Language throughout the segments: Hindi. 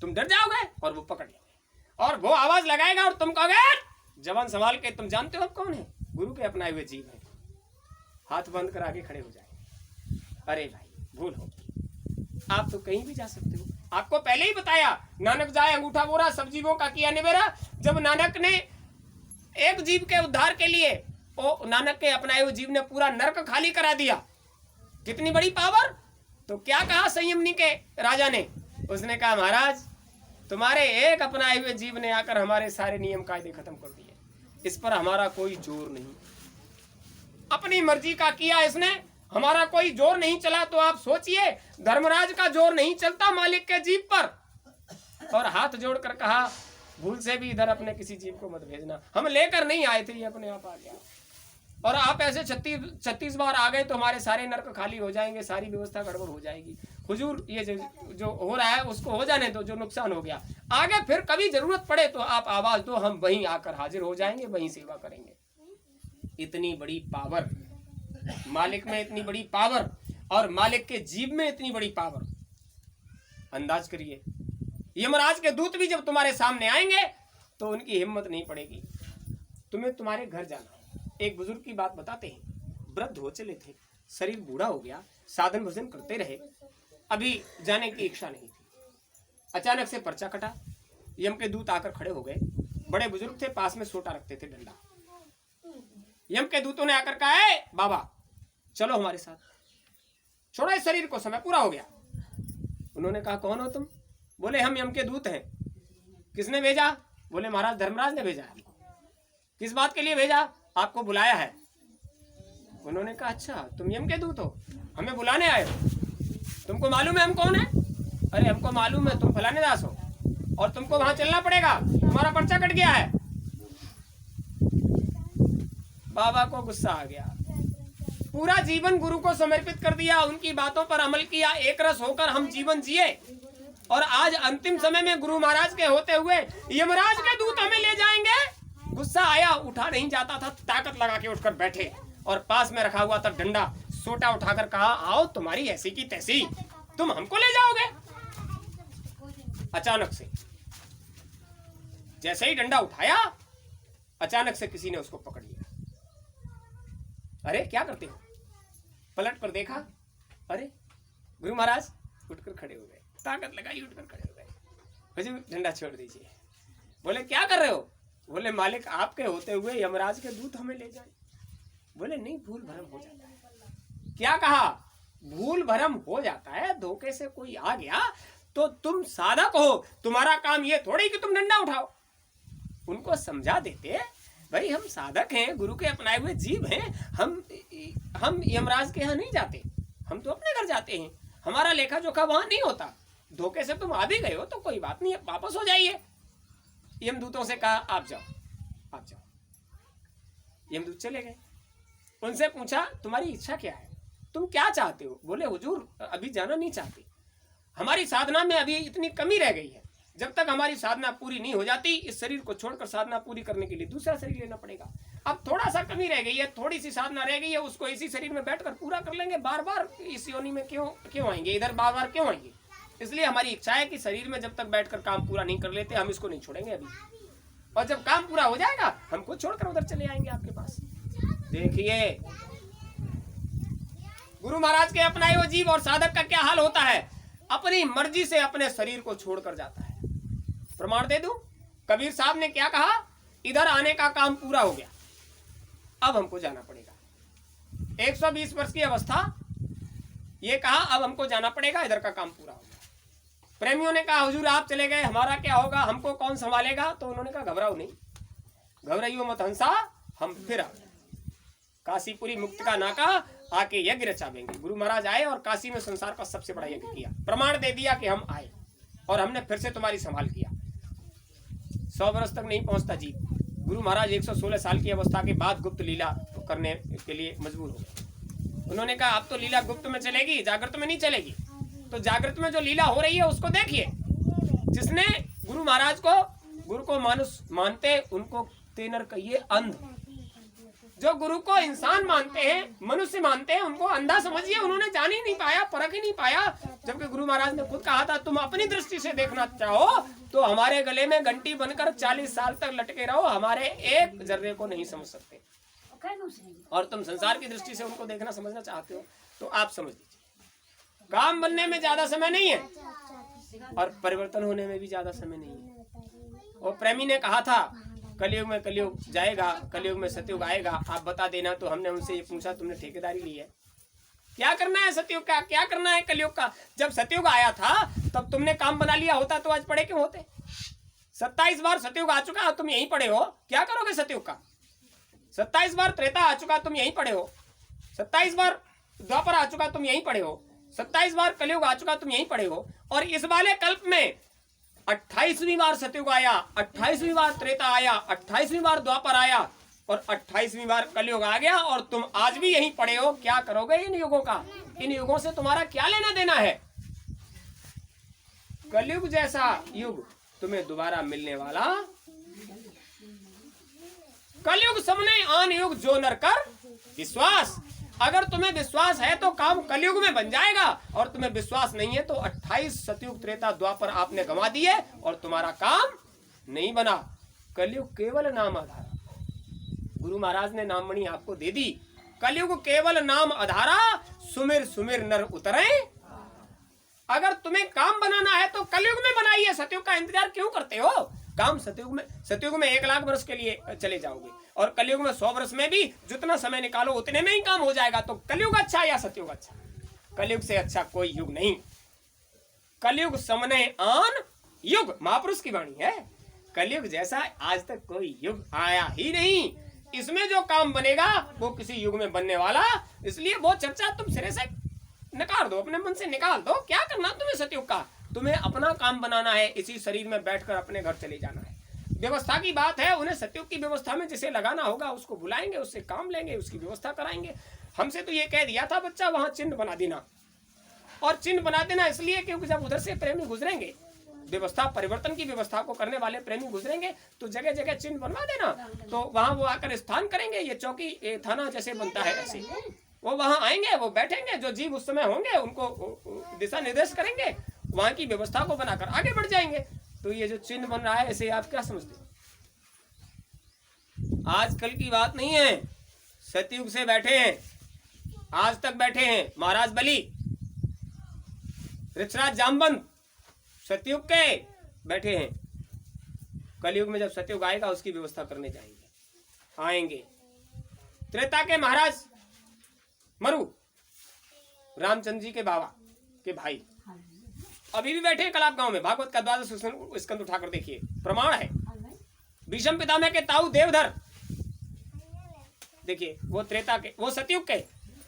तुम डर जाओगे और वो पकड़ लेंगे और वो आवाज लगाएगा और तुम कहोगे जवान संभाल के। तुम जानते हो अब कौन है? गुरु के अपनाए हुए जीव है। हाथ बंद कर आगे खड़े हो जाए। अरे भाई भूल हो, आप तो कहीं भी जा सकते हो। आपको पहले ही बताया, नानक जाए अंगूठा बोरा, सब जीवों का किया निबेरा। जब नानक ने एक जीव के उद्धार के लिए, वो नानक के अपनाए हुए जीव ने पूरा नरक खाली करा दिया। कितनी बड़ी पावर। तो क्या कहा संयमनी के राजा ने? उसने कहा महाराज तुम्हारे एक अपनाए हुए जीव ने आकर हमारे सारे नियम कायदे खत्म कर दिए, इस पर हमारा कोई जोर नहीं। अपनी मर्जी का किया इसने, हमारा कोई जोर नहीं चला। तो आप सोचिए, धर्मराज का जोर नहीं चलता मालिक के जीव पर। और हाथ जोड़कर कहा भूल से भी इधर अपने किसी जीव को मत भेजना, हम लेकर नहीं आए थे, ये अपने आप आ गया। और आप ऐसे 36 बार आ गए तो हमारे सारे नरक खाली हो जाएंगे, सारी व्यवस्था गड़बड़ हो जाएगी। हुजूर ये जो हो रहा है उसको हो जाने दो, जो नुकसान हो गया। आगे फिर कभी जरूरत पड़े तो आप आवाज दो, हम वहीं आकर हाजिर हो जाएंगे, वहीं सेवा करेंगे। इतनी बड़ी पावर मालिक में, इतनी बड़ी पावर, और मालिक के जीव में इतनी बड़ी पावर। अंदाज करिए, यमराज के दूत भी जब तुम्हारे सामने आएंगे तो उनकी हिम्मत नहीं पड़ेगी। तुम्हें तुम्हारे घर जाना। एक बुजुर्ग की बात बताते हैं। वृद्ध हो चले थे, शरीर बूढ़ा हो गया, साधन भजन करते रहे, अभी जाने की इच्छा नहीं थी। अचानक से पर्चा कटा, यम के दूत आकर खड़े हो गए। बड़े बुजुर्ग थे, पास में सोटा रखते थे, डंडा। यम के दूतों ने आकर कहा है बाबा चलो हमारे साथ, छोड़ो इस शरीर को, समय पूरा हो गया। उन्होंने कहा कौन हो तुम? बोले हम यम के दूत हैं। किसने भेजा? बोले महाराज धर्मराज ने भेजा है। किस बात के लिए भेजा? आपको बुलाया है। उन्होंने कहा अच्छा तुम यम के दूत हो, हमें बुलाने आए हो? तुमको मालूम है हम कौन है? अरे हमको मालूम है, तुम फलाने दास हो और तुमको वहां चलना पड़ेगा, तुम्हारा पर्चा कट गया है। बाबा को गुस्सा आ गया। पूरा जीवन गुरु को समर्पित कर दिया, उनकी बातों पर अमल किया, एक रस होकर हम जीवन जिए, और आज अंतिम समय में गुरु महाराज के होते हुए यमराज के दूत हमें ले जाएंगे। गुस्सा आया, उठा नहीं जाता था, ताकत लगा के उठकर बैठे और पास में रखा हुआ था डंडा, सोटा उठाकर कहा आओ तुम्हारी ऐसी की तैसी, तुम हमको ले जाओगे? अचानक से जैसे ही डंडा उठाया, अचानक से किसी ने उसको पकड़ लिया। अरे क्या करते हो? पलट कर देखा, अरे गुरु महाराज उठकर खड़े हो गए, ताकत लगाई उठकर खड़े हो गए। हुजूर डंडा छोड़ दीजिए। बोले क्या कर रहे हो? बोले मालिक आपके होते हुए यमराज के दूत हमें ले जाए। बोले नहीं, भूल भरम हो जाता है। क्या कहा? भूल भरम हो जाता है, धोखे से कोई आ गया तो तुम साधक हो, तुम्हारा काम ये थोड़ी कि तुम डंडा उठाओ। उनको समझा देते भाई हम साधक हैं, गुरु के अपनाए हुए जीव हैं, हम यमराज के यहाँ नहीं जाते, हम तो अपने घर जाते हैं, हमारा लेखा जोखा वहां नहीं होता। धोखे से तुम आ भी गए हो तो कोई बात नहीं है, वापस हो जाइए। यमदूतों से कहा आप जाओ, आप जाओ। यमदूत चले गए। उनसे पूछा तुम्हारी इच्छा क्या है, तुम क्या चाहते हो? बोले हुजूर अभी जाना नहीं चाहते, हमारी साधना में अभी इतनी कमी रह गई है, जब तक हमारी साधना पूरी नहीं हो जाती इस शरीर को छोड़कर साधना पूरी करने के लिए दूसरा शरीर लेना पड़ेगा। अब थोड़ा सा कमी रह गई है, थोड़ी सी साधना रह गई है, उसको इसी शरीर में बैठकर पूरा कर लेंगे। बार बार इस योनि में क्यों आएंगे, इधर बार बार क्यों आएंगे? इसलिए हमारी इच्छा है कि शरीर में जब तक बैठकर काम पूरा नहीं कर लेते हम इसको नहीं छोड़ेंगे अभी, और जब काम पूरा हो जाएगा हमको छोड़कर उधर चले आएंगे आपके पास। देखिए गुरु महाराज के अपनाए हुए जीव और साधक का क्या हाल होता है, अपनी मर्जी से अपने शरीर को छोड़कर जाता है। प्रमाण दे दूं, कबीर साहब ने क्या कहा, इधर आने का काम पूरा हो गया, अब हमको जाना पड़ेगा। 120 वर्ष की अवस्था, ये कहा अब हमको जाना पड़ेगा, इधर का काम पूरा हो गया। प्रेमियों ने कहा हुजूर आप चले गए, हमारा क्या होगा, हमको कौन संभालेगा? तो उन्होंने कहा घबराओ नहीं, घबराइयो मत हंसा, हम फिर आ गए। काशीपुरी मुक्त का नाका आके यज्ञ रचावेंगे। गुरु महाराज आए और काशी में संसार का सबसे बड़ा यज्ञ किया, प्रमाण दे दिया कि हम आए और हमने फिर से तुम्हारी संभाल किया। 100 वर्ष तक नहीं पहुंचता जी, गुरु महाराज 116 साल की अवस्था के बाद गुप्त लीला करने के लिए मजबूर हो गए। उन्होंने कहा अब तो लीला गुप्त में चलेगी, जागृत में नहीं चलेगी। तो जागृत में जो लीला हो रही है उसको देखिए। जिसने गुरु महाराज को गुरु को मानुष मानते उनको तेनर कहिए अंध, जो गुरु को इंसान मानते हैं, मनुष्य मानते हैं, उनको अंधा समझिए। उन्होंने जान ही नहीं पाया, परख ही नहीं पाया। जबकि गुरु महाराज ने खुद कहा था, तुम अपनी दृष्टि से देखना चाहो तो हमारे गले में घंटी बनकर 40 साल तक लटके रहो, हमारे एक जर्रे को नहीं समझ सकते। और तुम संसार की दृष्टि से उनको देखना समझना चाहते हो तो आप समझ लीजिए, काम बनने में ज्यादा समय नहीं है और परिवर्तन होने में भी ज्यादा समय नहीं है। और प्रेमी ने कहा था, कलयुग में कलयुग जाएगा, कलयुग में सतयुग आएगा, आप बता देना। तो हमने उनसे ये पूछा, तुमने ठेकेदारी ली है? क्या करना है सतयुग का, क्या करना है कलयुग का? जब सतयुग आया था तब तुमने काम बना लिया होता तो आज पड़े क्यों होते? 27 बार सतयुग आ चुका, तुम यहीं पड़े हो, क्या करोगे सतयुग का? 27 बार त्रेता आ चुका, तुम यहीं पड़े हो। 27 बार द्वापर आ चुका, तुम यहीं पड़े हो। 27 बार कलयुग आ चुका, तुम यहीं पड़े हो। और इस वाले कल्प में 28वीं बार सतयुग आया, 28वीं बार त्रेता आया, 28वीं बार द्वापर आया और 28वीं बार कलयुग आ गया और तुम आज भी यहीं पड़े हो। क्या करोगे इन युगों का? इन युगों से तुम्हारा क्या लेना देना है? कलयुग जैसा युग तुम्हें दोबारा मिलने वाला। कलयुग समने आन युग जो नर कर विश्वास। अगर तुम्हें विश्वास है तो काम कलयुग में बन जाएगा, और तुम्हें विश्वास नहीं है तो 28 सतयुग त्रेता द्वापर आपने गंवा दिए और तुम्हारा काम नहीं बना। कलयुग केवल नाम आधारा। गुरु महाराज ने नाममणि आपको दे दी। कलयुग केवल नाम आधारा, सुमिर सुमिर नर उतरे। अगर तुम्हें काम बनाना है तो कलयुग में बनाइए, सतयुग का इंतजार क्यों करते हो? काम सतयुग में 1 लाख वर्ष के लिए चले जाओगे और कलयुग में 100 वर्ष में भी जितना समय निकालो उतने में ही काम हो जाएगा। तो कलयुग अच्छा या सतयुग अच्छा? कलयुग से अच्छा कोई युग नहीं। कलयुग समने आन युग, महापुरुष की वाणी है। कलयुग जैसा आज तक कोई युग आया ही नहीं। इसमें जो काम बनेगा वो किसी युग में बनने वाला। इसलिए वो चर्चा तुम सिरे से नकार दो, अपने मन से निकाल दो। क्या करना तुम्हें सतयुग का? तुम्हें अपना काम बनाना है, इसी शरीर में बैठकर अपने घर चले जाना है। व्यवस्था की बात है, उन्हें सतयुग की व्यवस्था में जिसे लगाना होगा उसको बुलाएंगे, उससे काम लेंगे, उसकी व्यवस्था कराएंगे। हमसे तो ये कह दिया था बच्चा वहां चिन्ह बना देना, और चिन्ह बना देना इसलिए क्योंकि जब उधर से प्रेमी गुजरेंगे, व्यवस्था परिवर्तन की व्यवस्था को करने वाले प्रेमी गुजरेंगे तो जगह जगह चिन्ह बनवा देना, तो वहां वो आकर स्थान करेंगे। ये चौकी, ये थाना जैसे बनता है ऐसे वो वहां आएंगे, वो बैठेंगे, जो जीव उस समय होंगे उनको दिशा निर्देश करेंगे, वहां की व्यवस्था को बनाकर आगे बढ़ जाएंगे। तो ये जो चिन्ह बन रहा है इसे आप क्या समझते हो? आजकल की बात नहीं है। सतयुग से बैठे हैं, आज तक बैठे हैं। महाराज बलि, ऋषराज जामवंत सतयुग के बैठे हैं। कलयुग में जब सतयुग आएगा उसकी व्यवस्था करने जाएंगे, आएंगे। त्रेता के महाराज मरु, रामचंद्र जी के बाबा के भाई अभी भी बैठे हैं कलाप गांव में। भागवत का 12 स्कंद उठाकर देखिए, प्रमाण है। भीष्म पितामह के ताऊ देवधर, देखिए वो त्रेता के, वो सतयुग के,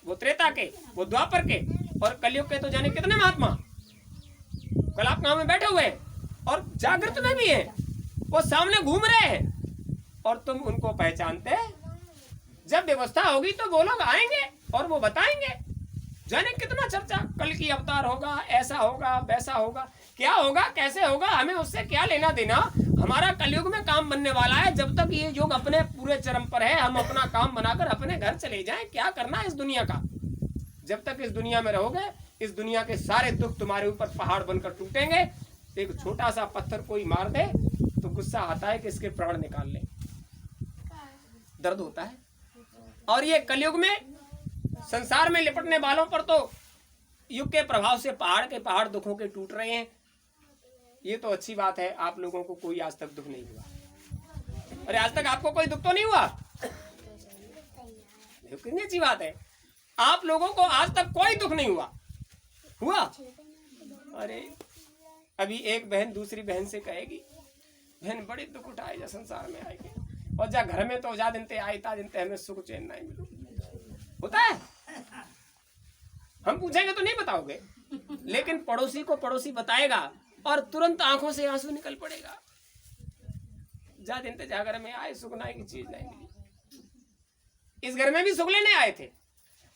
वो त्रेता के, वो द्वापर के, और कलयुग के तो जाने कितने महात्मा कलाप गांव में बैठे हुए हैं और जागृत में भी हैं। वो सामने घूम रहे हैं और तुम उनको पहचानते? जब व्यवस्था होगी तो वो लोग आएंगे और वो बताएंगे। जाने कितना चर्चा, कल की अवतार होगा, ऐसा होगा, वैसा होगा, क्या होगा, कैसे होगा, हमें उससे क्या लेना देना। हमारा कलयुग में काम बनने वाला है। जब तक ये युग अपने पूरे चरम पर है, हम अपना काम बनाकर अपने घर चले जाएं। क्या करना है इस दुनिया का? जब तक इस दुनिया में रहोगे, इस दुनिया के सारे दुख तुम्हारे ऊपर पहाड़ बनकर टूटेंगे। एक छोटा सा पत्थर कोई मार दे तो गुस्सा आता है कि इसके प्राण निकाल ले, दर्द होता है। और ये कलयुग में संसार में लिपटने वालों पर तो युग के प्रभाव से पहाड़ के पहाड़ दुखों के टूट रहे हैं। ये तो अच्छी बात है, आप लोगों को कोई आज तक दुख नहीं हुआ। अरे आज तक आपको कोई दुख तो नहीं हुआ? कितनी अच्छी बात है, आप लोगों को आज तक कोई दुख नहीं हुआ। अरे अभी एक बहन दूसरी बहन से कहेगी, बहन बड़े दुख उठाए जा संसार में आएगी, और जा घर में तो जा दिन ते आयता दिन ते हमें सुख चैन नहीं मिलू। होता है? हम पूछेंगे तो नहीं बताओगे, लेकिन पड़ोसी को पड़ोसी बताएगा और तुरंत आंखों से आंसू निकल पड़ेगा। जा दिन ते जा घर में आए, सुख नाई की चीज नहीं मिली। इस घर में भी सुख लेने आए थे,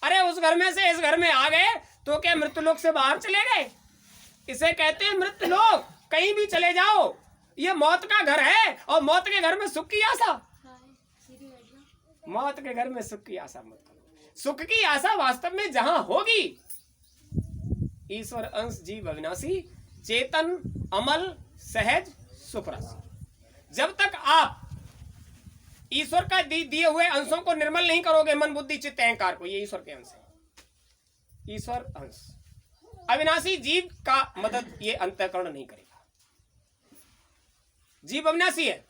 अरे उस घर में से इस घर में आ गए तो क्या मृत्युलोक से बाहर चले गए? इसे कहते हैं मृत्युलोक। कहीं भी चले जाओ, ये मौत का घर है और मौत के घर में सुख की आशा। मौत के घर में सुख की आशा मत करो। सुख की आशा वास्तव में जहां होगी, ईश्वर अंश जीव अविनाशी चेतन अमल सहज सुख राशि। जब तक आप ईश्वर का दिए हुए अंशों को निर्मल नहीं करोगे, मन बुद्धि चित्त अहंकार को, ये ईश्वर के अंश है। ईश्वर अंश अविनाशी जीव का मदद ये अंतःकरण नहीं करेगा। जीव अविनाशी है।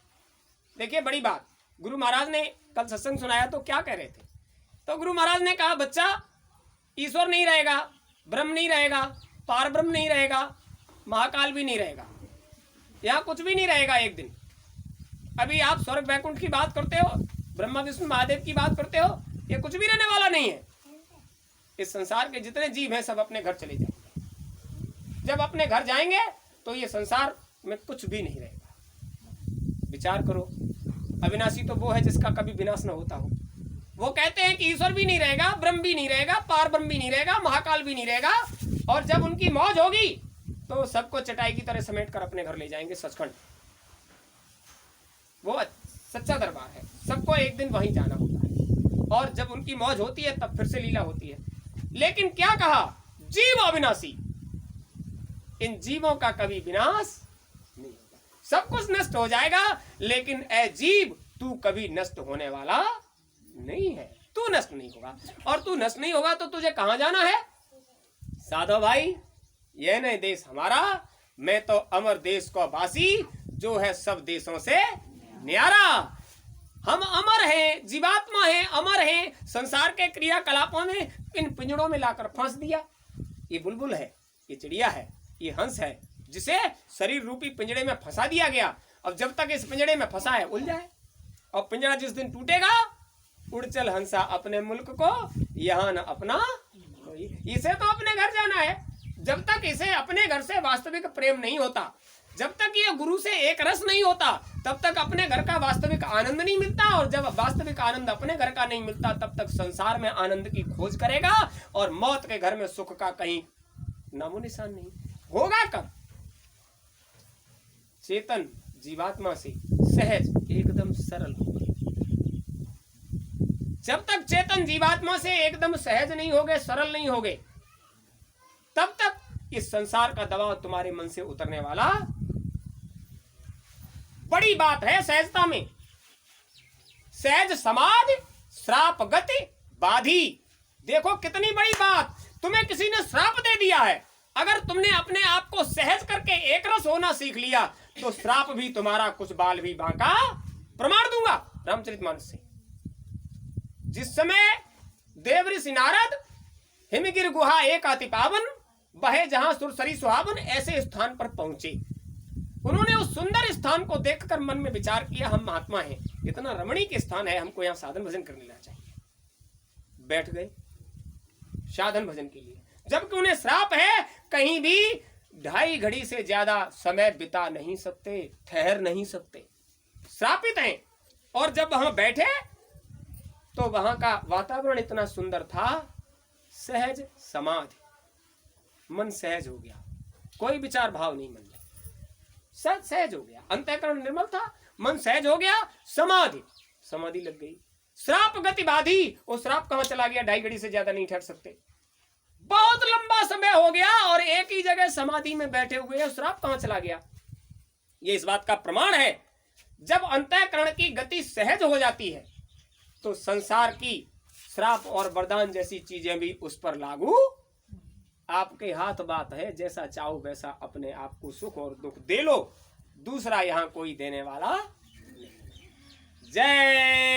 देखिए बड़ी बात, गुरु महाराज ने कल सत्संग सुनाया तो क्या कह रहे थे, तो गुरु महाराज ने कहा बच्चा ईश्वर नहीं रहेगा, ब्रह्म नहीं रहेगा, पार ब्रह्म नहीं रहेगा, महाकाल भी नहीं रहेगा, यहाँ कुछ भी नहीं रहेगा एक दिन। अभी आप स्वर्ग वैकुंठ की बात करते हो, ब्रह्मा विष्णु महादेव की बात करते हो, ये कुछ भी रहने वाला नहीं है। इस संसार के जितने जीव हैं सब अपने घर चले जाएंगे। जब अपने घर जाएंगे तो ये संसार में कुछ भी नहीं रहेगा। विचार करो, अविनाशी तो वो है जिसका कभी विनाश न होता हो। वो कहते हैं कि ईश्वर भी नहीं रहेगा, ब्रह्म भी नहीं रहेगा, पार ब्रह्म भी नहीं रहेगा, महाकाल भी नहीं रहेगा, और जब उनकी मौज होगी तो सबको चटाई की तरह समेट कर अपने घर ले जाएंगे सचखंड। वो सच्चा दरबार है, सबको एक दिन वहीं जाना होता है, और जब उनकी मौज होती है तब फिर से लीला होती है। लेकिन क्या कहा, जीव अविनाशी, इन जीवों का कभी विनाश नहीं होगा। सब कुछ नष्ट हो जाएगा, लेकिन ए जीव तू कभी नष्ट होने वाला नहीं है, तू नष्ट नहीं होगा। और तू नष्ट नहीं होगा तो तुझे कहां जाना है? साधो भाई, यह नहीं देश हमारा, मैं तो अमर देश को वासी, जो है सब देशों से न्यारा। हम अमर हैं, जीवात्मा हैं, अमर हैं। संसार के क्रियाकलापों में इन पिंजड़ों में लाकर फंस दिया। ये बुलबुल है, ये चिड़िया है, ये हंस है, जिसे शरीर रूपी पिंजड़े में फंसा दिया गया। अब जब तक इस पिंजड़े में फंसा है उलझा है, और पिंजड़ा जिस दिन टूटेगा, उड़ चल हंसा अपने मुल्क को, यहाँ न अपना कोई। इसे तो अपने घर जाना है। जब तक इसे अपने घर से वास्तविक प्रेम नहीं होता, जब तक ये गुरु से एक रस नहीं होता, तब तक अपने घर का वास्तविक आनंद नहीं मिलता। और जब वास्तविक आनंद अपने घर का नहीं मिलता, तब तक संसार में आनंद की खोज करेगा, और मौत के घर में सुख का कहीं नामो निशान नहीं होगा। कब चेतन जीवात्मा से सहज एकदम सरल होगा। जब तक चेतन जीवात्मा से एकदम सहज नहीं होगे, सरल नहीं होगे, तब तक इस संसार का दबाव तुम्हारे मन से उतरने वाला। बड़ी बात है सहजता में। सहज समाधि श्राप गति बाधी। देखो कितनी बड़ी बात, तुम्हें किसी ने श्राप दे दिया है। अगर तुमने अपने आप को सहज करके एक रस होना सीख लिया, तो श्राप भी तुम्हारा कुछ बाल भी बांका। प्रमाण दूंगा रामचरितमानस से। जिस समय देव ऋषि नारद हिमगिर गुहा एक अति पावन, बहे जहां सुरसरी सुहावन, ऐसे स्थान पर पहुंचे। उन्होंने उस सुंदर स्थान को देखकर मन में विचार किया, हम महात्मा हैं, इतना रमणीक स्थान है, हमको यहाँ साधन भजन कर लेना चाहिए। बैठ गए साधन भजन के लिए। जबकि उन्हें श्राप है, कहीं भी 2.5 घड़ी से ज्यादा समय बिता नहीं सकते, ठहर नहीं सकते, श्रापित हैं। और जब वहां बैठे तो वहां का वातावरण इतना सुंदर था, सहज समाधि, मन सहज हो गया, कोई विचार भाव नहीं मन में, सहज हो गया, अंतःकरण निर्मल था, मन सहज हो गया, समाधि लग गई। श्राप गति बाधी, वो श्राप कहां चला गया? 2.5 घड़ी से ज्यादा नहीं ठहर सकते, बहुत लंबा समय हो गया और एक ही जगह समाधि में बैठे हुए हैं, श्राप कहां चला गया? ये इस बात का प्रमाण है। जब अंतःकरण की गति सहज हो जाती है, तो संसार की श्राप और वरदान जैसी चीजें भी उस पर लागू। आपके हाथ बात है, जैसा चाहो वैसा अपने आप को सुख और दुख दे लो, दूसरा यहां कोई देने वाला नहीं। जय